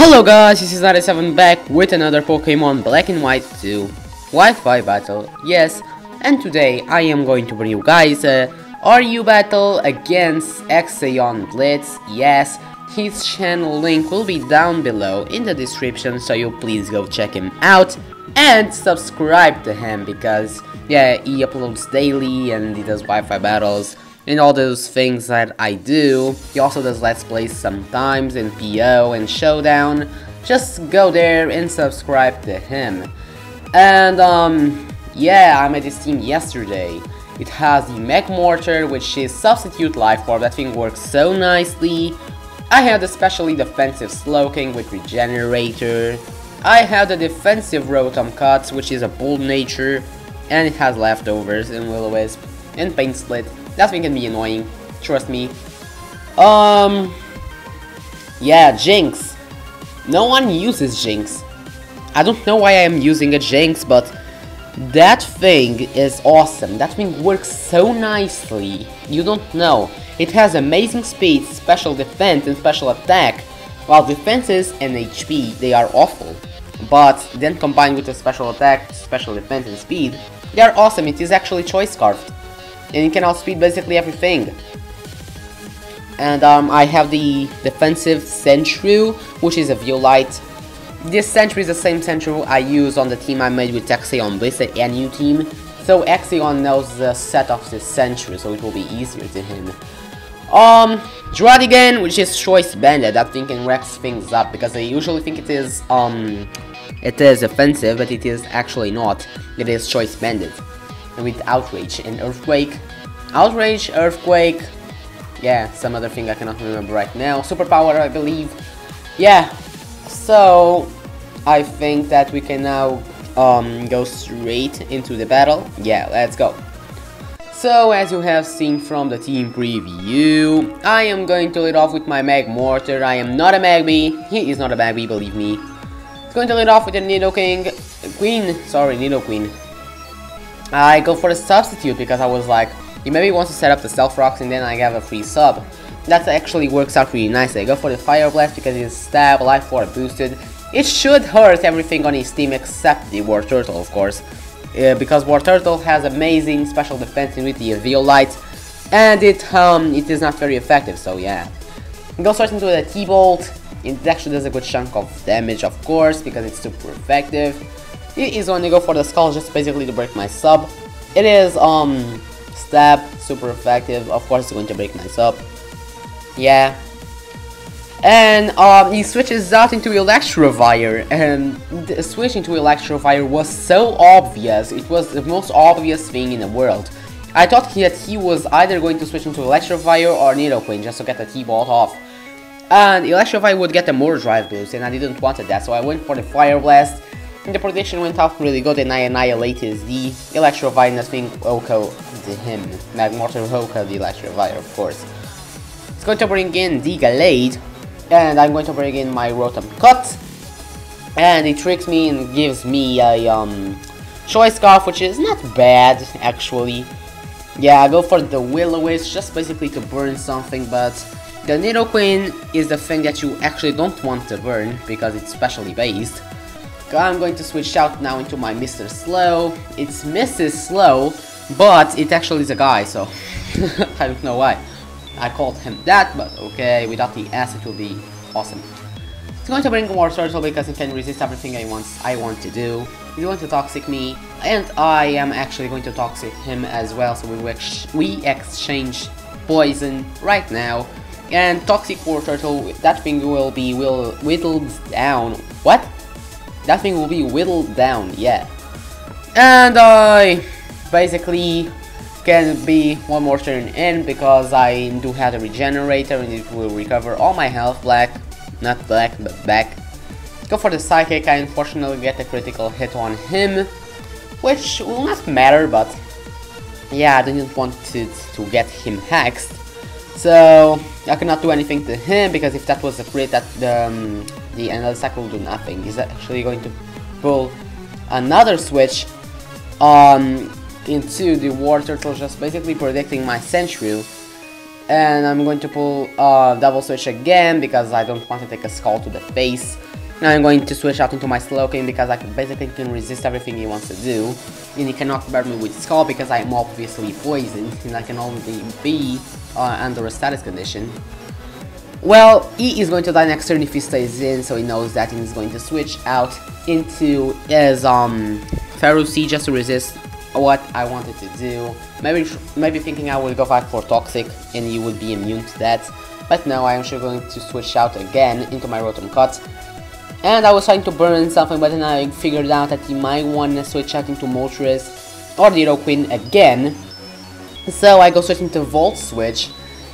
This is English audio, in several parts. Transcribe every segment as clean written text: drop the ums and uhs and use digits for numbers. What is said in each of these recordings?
Hello guys, this is 97 back with another Pokemon Black and White 2 Wi-Fi battle, yes, and today I am going to bring you guys a RU battle against Exeon Blitz. Yes, his channel link will be down below in the description, so you please go check him out and subscribe to him because yeah, he uploads daily and he does Wi-Fi battles and all those things that I do. He also does Let's Plays sometimes in PO and Showdown. Just go there and subscribe to him. And yeah, I made this team yesterday. It has the Mech Mortar, which is substitute life form. That thing works so nicely. I have the specially defensive Slowking with Regenerator. I have the defensive Rotom Cuts, which is a bold nature, and it has leftovers and Will-O-Wisp and Paint Split. That thing can be annoying, trust me. Yeah, Jynx. No one uses Jynx. I don't know why I am using a Jynx, but that thing is awesome. That thing works so nicely. You don't know. It has amazing speed, special defense, and special attack. While defenses and HP, they are awful. But then combined with the special attack, special defense, and speed, they are awesome. It is actually Choice Scarfed. And it can outspeed basically everything. And I have the defensive Sentry, which is a Violite. This Sentry is the same Sentry I use on the team I made with Exeon Bliss, a new team. So Exeon knows the set of this Sentry, so it will be easier to him. Dradigan, which is Choice Banded. That thing can wreck things up because I usually think it is offensive, but it is actually not. It is Choice Banded. With Outrage and Earthquake. Outrage, Earthquake, yeah, some other thing I cannot remember right now. Superpower, I believe. Yeah, so I think that we can now go straight into the battle. Yeah, let's go. So as you have seen from the team preview, I am going to lead off with my Mech Mortar. I am not a Magby. He is not a Magby, believe me. It's going to lead off with the Nidoking Nidoqueen. I go for the substitute because I was like, he maybe wants to set up the Stealth Rocks and then I have a free sub. That actually works out really nicely. I go for the Fire Blast because his stab, life force boosted. It should hurt everything on his team except the War Turtle, of course. Because War Turtle has amazing special defense with the Violite. And it is not very effective, so yeah. Go straight into the T-Bolt. It actually does a good chunk of damage, of course, because it's super effective. It is going to go for the Skull just basically to break my sub. It is stab, super effective. Of course it's going to break my sub. Yeah. And he switches out into Electivire, and the switch into Electivire was so obvious. It was the most obvious thing in the world. I thought that he was either going to switch into Electivire or Nidoqueen just to get the T-Bolt off. And Electivire would get a more drive boost, and I didn't want that, so I went for the Fire Blast. And the prediction went off really good, and I annihilated the Electivire, and nothing Oko to him. Mech Mortar Oko the Electivire, of course. It's going to bring in the Gallade, and I'm going to bring in my Rotom Cut. And it tricks me and gives me a Choice Scarf, which is not bad, actually. Yeah, I go for the Will-O-Wisp, just basically to burn something, but the Nidoqueen is the thing that you actually don't want to burn, because it's specially based. I'm going to switch out now into my Mr. Slow. It's Mrs. Slow, but it actually is a guy, so I don't know why I called him that, but okay, without the S it will be awesome. It's going to bring War Turtle because it can resist everything I want to do. He's going to Toxic me, and I am actually going to Toxic him as well, so we exchange poison right now. And Toxic War Turtle, that thing will be whittled down. What? That thing will be whittled down, yeah. And I basically can be one more turn in because I do have a regenerator and it will recover all my health not black, but back. Go for the Psychic. I unfortunately get a critical hit on him, which will not matter, but yeah, I didn't want to get him hexed. So I cannot do anything to him because if that was a crit, that the another cycle will do nothing. He's actually going to pull another switch into the War Turtle, just basically predicting my Sentry. and I'm going to pull double switch again because I don't want to take a skull to the face. And I'm going to switch out into my Slowking because I basically can resist everything he wants to do. And he cannot burn me with skull because I'm obviously poisoned and I can only be under a status condition. Well, he is going to die next turn if he stays in, so he knows that, and he's going to switch out into his Pharaoh Seed just to resist what I wanted to do. Maybe thinking I will go back for Toxic and he would be immune to that. But no, I'm actually going to switch out again into my Rotom Cut. And I was trying to burn something, but then I figured out that he might want to switch out into Moltres or Nidoqueen again. So I go switch into Volt Switch.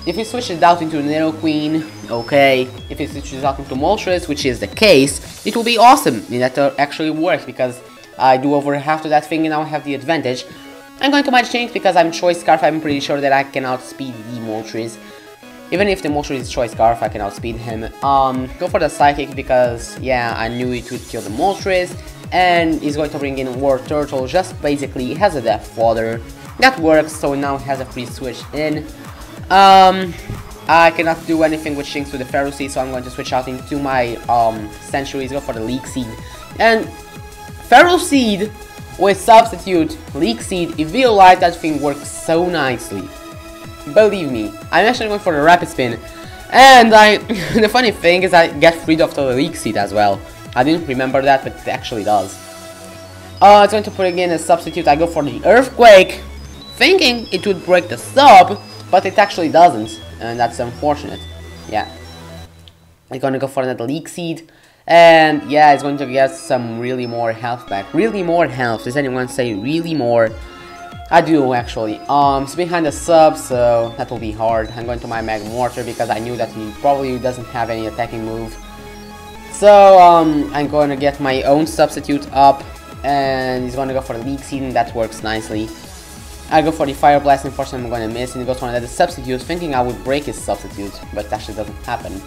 If he switches out into Nidoqueen, okay. If he switches out into Moltres, which is the case, it will be awesome. And that actually works because I do over half to that thing and now I have the advantage. I'm going to my Jynx because I'm Choice Scarf. I'm pretty sure that I can outspeed the Moltres. Even if the Moltres is Choice Scarf, I can outspeed him. Go for the Psychic because, yeah, I knew it would kill the Moltres. And he's going to bring in War Turtle, just basically, he has a Death Fodder. That works, so now he has a free switch in. I cannot do anything with Jynx with the Pharaoh Seed, so I'm going to switch out into my Centuries, go for the Leak Seed. And Pharaoh Seed with Substitute, Leak Seed, in real life that thing works so nicely. Believe me, I'm actually going for the Rapid Spin. And the funny thing is I get rid of the Leak Seed as well. I didn't remember that, but it actually does. It's going to put again a Substitute. I go for the Earthquake, thinking it would break the sub, but it actually doesn't. And that's unfortunate. Yeah. I'm gonna go for another Leak Seed. And yeah, it's going to get some really more health back. Really more health. Does anyone say really more? I do actually. It's behind the sub, so that will be hard. I'm going to my Magmortar because I knew that he probably doesn't have any attacking move. So I'm going to get my own Substitute up, and he's going to go for the Leak Seed, and that works nicely. I go for the Fire Blast, unfortunately I'm going to miss, and he goes for another Substitute, thinking I would break his Substitute, but it actually doesn't happen.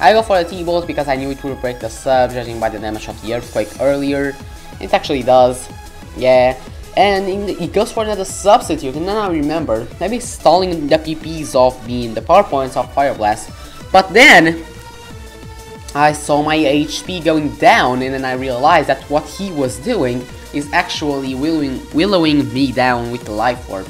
I go for the T-Bolt because I knew it would break the sub, judging by the damage of the Earthquake earlier. It actually does, yeah. And he goes for another Substitute, and then I remember, maybe stalling the PPs of the power points of Fire Blast. But then, I saw my HP going down, and then I realized that what he was doing is actually willowing me down with the Life Orb.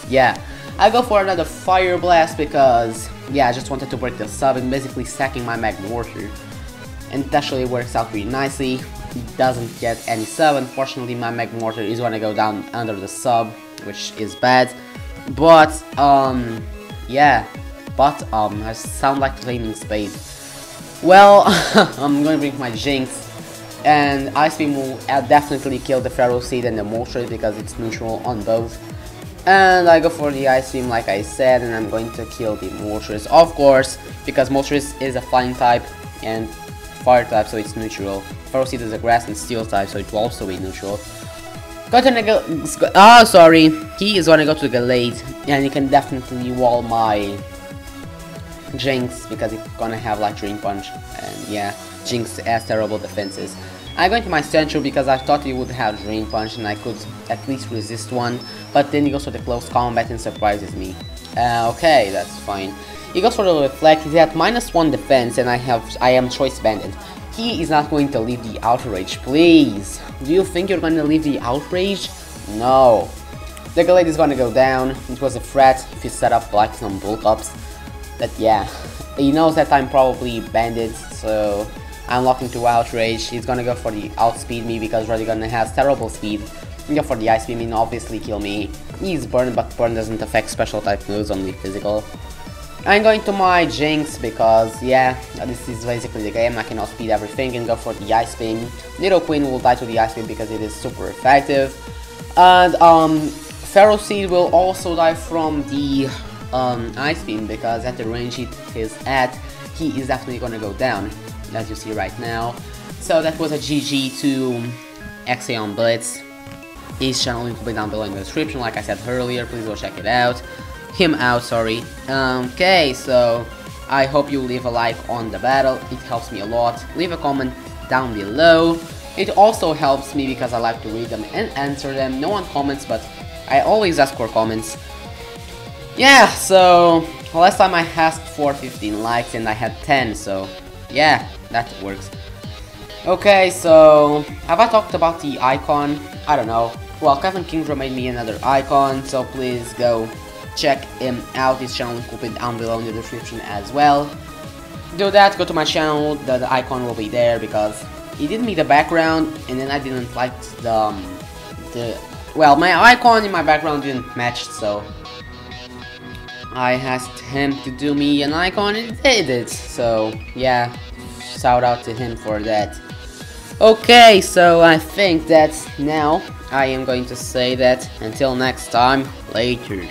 Yeah, I go for another Fire Blast because, yeah, I just wanted to break the sub and basically stacking my Magmortar. And it actually works out pretty nicely. He doesn't get any sub. Unfortunately, my Magmortar is gonna go down under the sub, which is bad. But, yeah. But, I sound like Flaming Spade. Well, I'm gonna bring my Jynx. And Ice Beam will definitely kill the Pharaoh Seed and the Moltres because it's neutral on both. And I go for the Ice Beam like I said, and I'm going to kill the Moltres, of course, because Moltres is a flying type and fire type, so it's neutral. Pharaoh Seed is a grass and steel type, so it will also be neutral. Sorry, he is gonna go to Gallade, and he can definitely wall my Jynx because it's gonna have like Dream Punch, and yeah, Jynx has terrible defenses. I go into my Sentry because I thought he would have Dream Punch and I could at least resist one, but then he goes for the Close Combat and surprises me. Okay, that's fine. He goes for the Reflect. He's at -1 defense, and I am Choice Banded. He is not going to leave the Outrage, please. Do you think you're going to leave the Outrage? No. The Gallade is going to go down. It was a threat if you set up like some bulk ups. But yeah, he knows that I'm probably banded, so I'm locking to Outrage. He's gonna go for the outspeed me because Rodigon has terrible speed. Go for the Ice Beam and obviously kill me. He's Burn, but Burn doesn't affect special type moves, only physical. I'm going to my Jynx because, yeah, this is basically the game. I can outspeed everything and go for the Ice Beam. Nidoqueen will die to the Ice Beam because it is super effective. And Pharaoh Seed will also die from the Ice Beam because at the range it is at, he is definitely gonna go down, as you see right now. So that was a GG to Xeon Blitz. His channel link will be down below in the description, like I said earlier, please go check it out. Sorry. Okay, so I hope you leave a like on the battle, it helps me a lot. Leave a comment down below. It also helps me because I like to read them and answer them. No one comments, but I always ask for comments. Yeah, so Last time I asked for 15 likes and I had 10, so yeah, that works. Okay, so have I talked about the icon? I don't know. Well, Kevin Kingdra made me another icon, so please go check him out. His channel will be down below in the description as well. Do that, go to my channel, the icon will be there because he did me the background and then I didn't like well, my icon in my background didn't match, so I asked him to do me an icon and he did it. So yeah, shout out to him for that. Okay, so I think that now I am going to say that until next time, later.